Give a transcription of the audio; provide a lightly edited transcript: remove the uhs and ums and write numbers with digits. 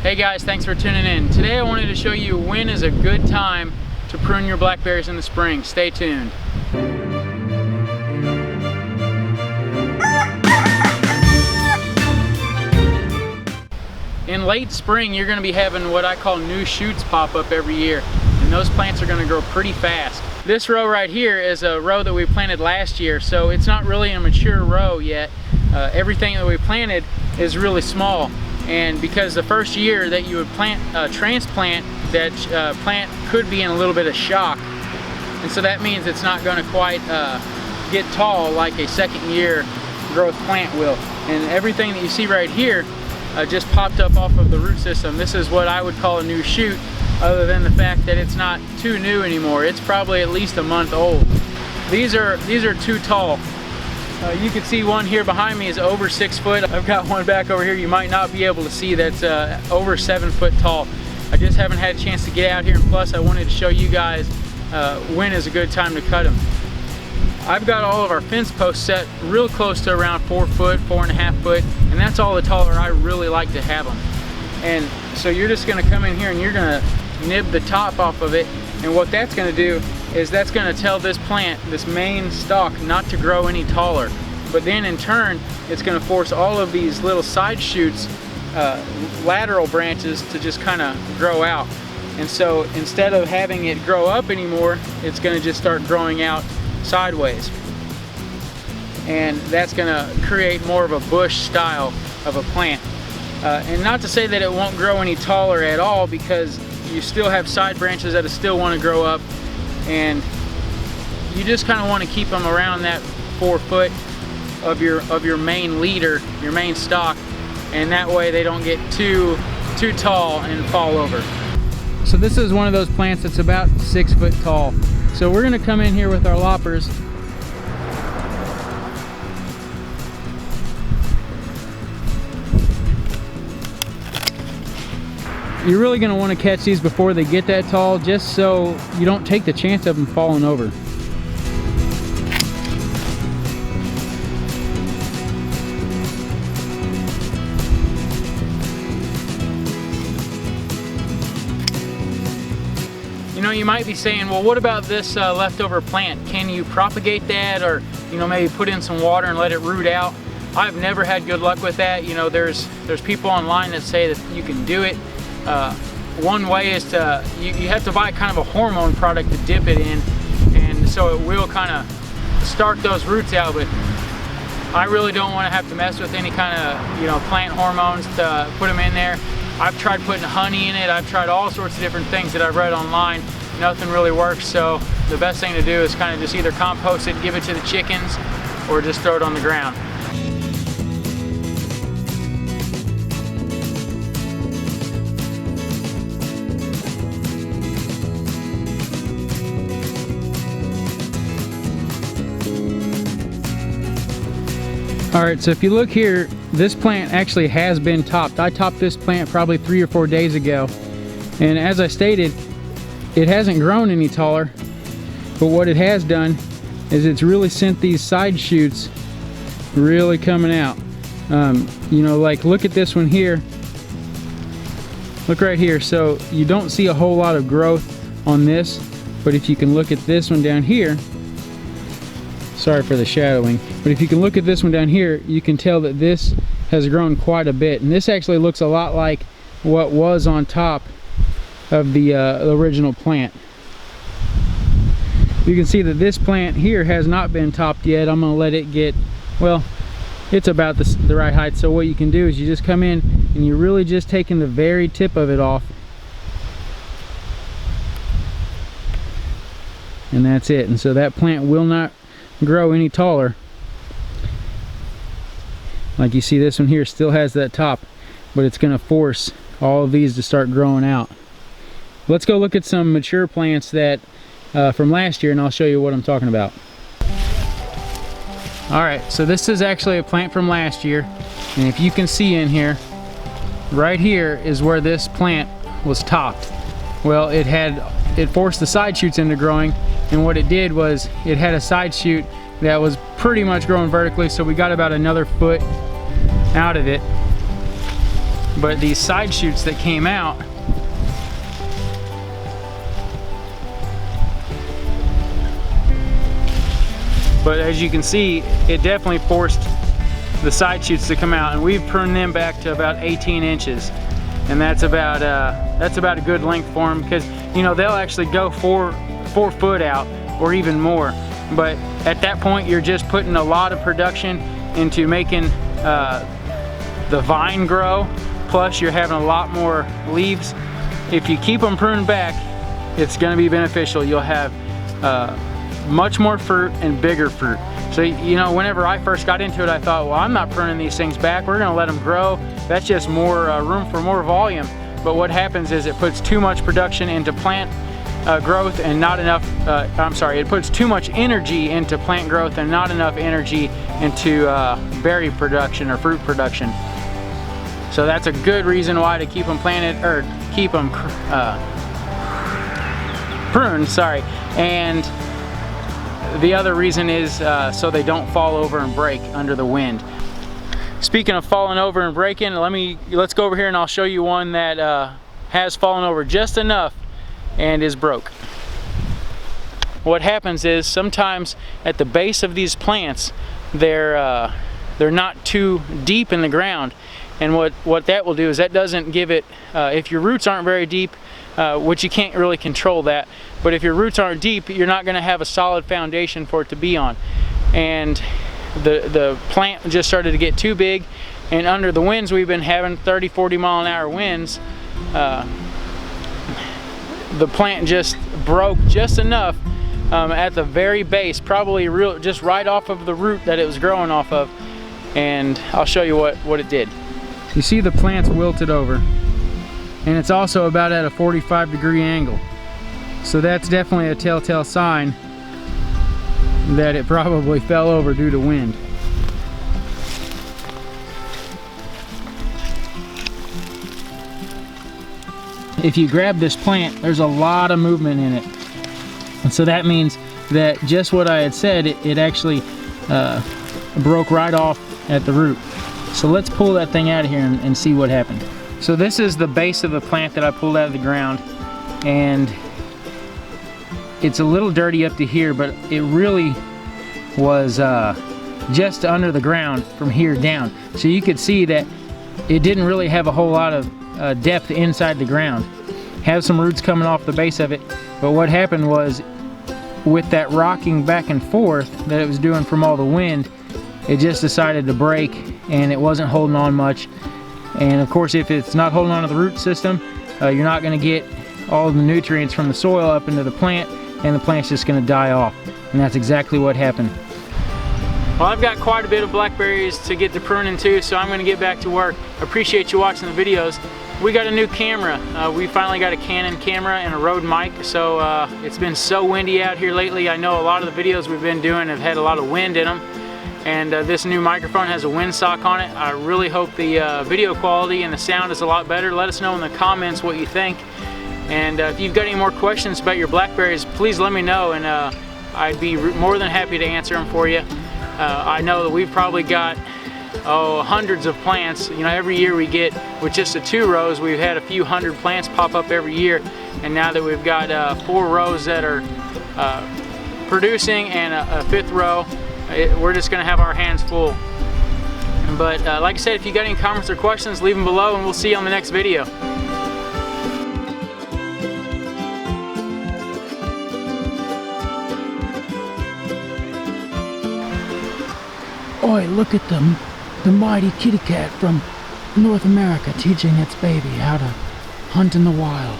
Hey guys, thanks for tuning in. Today I wanted to show you when is a good time to prune your blackberries in the spring. Stay tuned. In late spring, you're going to be having what I call new shoots pop up every year, and those plants are going to grow pretty fast. This row right here is a row that we planted last year, so it's not really a mature row yet. Everything that we planted is really small, and because the first year that you would transplant, that plant could be in a little bit of shock, and so that means it's not going to quite get tall like a second year growth plant will. And everything that you see right here just popped up off of the root system. This is what I would call a new shoot, other than the fact that it's not too new anymore. It's probably at least a month old. These are too tall. You can see one here behind me is over 6 foot. I've got one back over here you might not be able to see that's over 7 foot tall. I just haven't had a chance to get out here, and plus I wanted to show you guys when is a good time to cut them. I've got all of our fence posts set real close to around 4 foot, 4.5 foot, and that's all the taller I really like to have them. And so you're just gonna come in here and you're gonna nib the top off of it, and what that's gonna do is that's gonna tell this plant, this main stalk, not to grow any taller. But then in turn, it's gonna force all of these little side shoots, lateral branches, to just kinda grow out. And so instead of having it grow up anymore, it's gonna just start growing out sideways. And that's gonna create more of a bush style of a plant. And not to say that it won't grow any taller at all, because you still have side branches that still want to grow up, and you just kind of want to keep them around that 4 foot of your main leader, your main stalk, and that way they don't get too tall and fall over. So this is one of those plants that's about 6 foot tall. So we're going to come in here with our loppers. You're really going to want to catch these before they get that tall, just so you don't take the chance of them falling over. You know, you might be saying, well, what about this leftover plant? Can you propagate that, or maybe put in some water and let it root out? I've never had good luck with that. You know, there's people online that say that you can do it. One way is to, you have to buy kind of a hormone product to dip it in, and so it will kind of start those roots out. But I really don't want to have to mess with any kind of plant hormones to put them in there. I've tried putting honey in it. I've tried all sorts of different things that I've read online. Nothing really works. So the best thing to do is kind of just either compost it, give it to the chickens, or just throw it on the ground. Alright, so if you look here, this plant actually has been topped. I topped this plant probably 3 or 4 days ago, and as I stated, it hasn't grown any taller, but what it has done is it's really sent these side shoots really coming out. Like look at this one here. Look right here. So you don't see a whole lot of growth on this, but if you can look at this one down here, sorry for the shadowing, but if you can look at this one down here, you can tell that this has grown quite a bit, and this actually looks a lot like what was on top of the original plant. You can see that this plant here has not been topped yet. I'm going to let it get, well, it's about the right height. So what you can do is you just come in and you're really just taking the very tip of it off, and that's it. And so that plant will not grow any taller. Like you see, this one here still has that top, but it's going to force all of these to start growing out. Let's go look at some mature plants that from last year, and I'll show you what I'm talking about. Alright, so this is actually a plant from last year, and if you can see in here, right here is where this plant was topped. Well, it forced the side shoots into growing, and what it did was it had a side shoot that was pretty much growing vertically, so we got about another foot out of it. but these side shoots that came out, but as you can see, it definitely forced the side shoots to come out, and we've pruned them back to about 18 inches. And that's about a good length for them, because you know they'll actually go 4 foot out or even more. But at that point, you're just putting a lot of production into making the vine grow. Plus, you're having a lot more leaves. If you keep them pruned back, it's going to be beneficial. You'll have much more fruit and bigger fruit. So, you know, whenever I first got into it, I thought, well, I'm not pruning these things back. We're gonna let them grow. That's just more room for more volume. But what happens is it puts too much production into plant growth and not enough, it puts too much energy into plant growth and not enough energy into berry production or fruit production. So that's a good reason why to keep them planted, or keep them pruned, sorry. And the other reason is so they don't fall over and break under the wind. Speaking of falling over and breaking, let's go over here and I'll show you one that has fallen over just enough and is broke. What happens is sometimes at the base of these plants, they're not too deep in the ground, and what that will do is that doesn't give it, if your roots aren't very deep, which you can't really control that, but if your roots aren't deep, you're not going to have a solid foundation for it to be on. And the plant just started to get too big, and under the winds we've been having 30-40 mile an hour winds, the plant just broke just enough at the very base, probably just right off of the root that it was growing off of. And I'll show you what it did. You see the plant's wilted over, and it's also about at a 45-degree angle. So that's definitely a telltale sign that it probably fell over due to wind. If you grab this plant, there's a lot of movement in it. And so that means that just what I had said, it actually broke right off at the root. So let's pull that thing out of here and see what happened. So this is the base of the plant that I pulled out of the ground, and it's a little dirty up to here, but it really was just under the ground from here down. So you could see that it didn't really have a whole lot of depth inside the ground. Have some roots coming off the base of it, but what happened was, with that rocking back and forth that it was doing from all the wind, it just decided to break, and it wasn't holding on much. And of course, if it's not holding on to the root system, you're not going to get all the nutrients from the soil up into the plant, and the plant's just going to die off. And that's exactly what happened. Well, I've got quite a bit of blackberries to get to pruning too, so I'm going to get back to work. Appreciate you watching the videos. We got a new camera. We finally got a Canon camera and a Rode mic, so it's been so windy out here lately. I know a lot of the videos we've been doing have had a lot of wind in them, and this new microphone has a windsock on it. I really hope the video quality and the sound is a lot better. Let us know in the comments what you think. And if you've got any more questions about your blackberries, please let me know, and I'd be more than happy to answer them for you. I know that we've probably got hundreds of plants. You know, every year we get, with just the 2 rows, we've had a few hundred plants pop up every year, and now that we've got 4 rows that are producing and a 5th row, we're just going to have our hands full. But like I said, if you got any comments or questions, leave them below, and we'll see you on the next video. Oi, look at them. The mighty kitty cat from North America teaching its baby how to hunt in the wild.